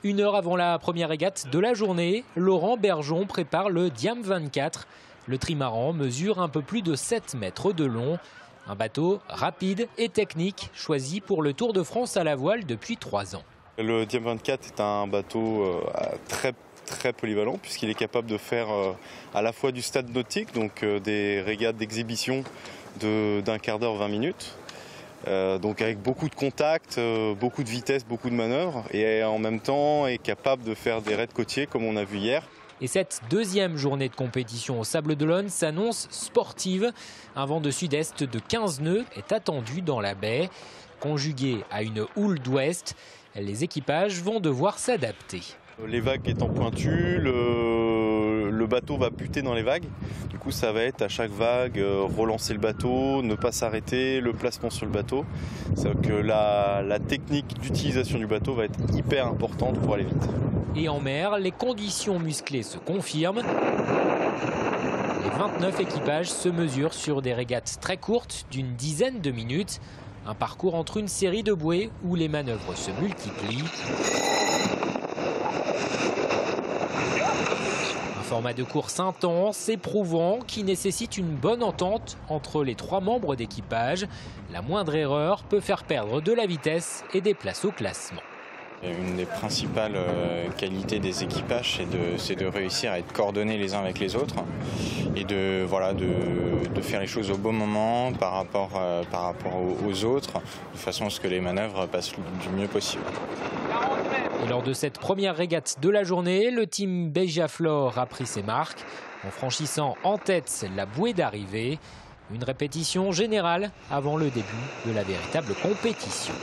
Une heure avant la première régate de la journée, Laurent Bergeon prépare le Diam 24. Le trimaran mesure un peu plus de 7 mètres de long. Un bateau rapide et technique, choisi pour le Tour de France à la voile depuis 3 ans. Le Diam 24 est un bateau très polyvalent puisqu'il est capable de faire à la fois du stade nautique, donc des régates d'exhibition d'un quart d'heure, 20 minutes. Donc avec beaucoup de contacts, beaucoup de vitesse, beaucoup de manœuvres et en même temps est capable de faire des raids côtiers comme on a vu hier. Et cette deuxième journée de compétition au Sable d'Olonne s'annonce sportive. Un vent de sud-est de 15 nœuds est attendu dans la baie. Conjugué à une houle d'ouest, les équipages vont devoir s'adapter. Les vagues étant pointues, le bateau va buter dans les vagues. Du coup, ça va être à chaque vague relancer le bateau, ne pas s'arrêter, le placement sur le bateau. C'est que la technique d'utilisation du bateau va être hyper importante pour aller vite. Et en mer, les conditions musclées se confirment. Les 29 équipages se mesurent sur des régates très courtes d'une dizaine de minutes. Un parcours entre une série de bouées où les manœuvres se multiplient. Un format de course intense, éprouvant, qui nécessite une bonne entente entre les 3 membres d'équipage. La moindre erreur peut faire perdre de la vitesse et des places au classement. Une des principales qualités des équipages, c'est de réussir à être coordonnés les uns avec les autres et de faire les choses au bon moment par rapport aux autres, de façon à ce que les manœuvres passent du mieux possible. Et lors de cette première régate de la journée, le team Beigia-Flor a pris ses marques en franchissant en tête la bouée d'arrivée. Une répétition générale avant le début de la véritable compétition.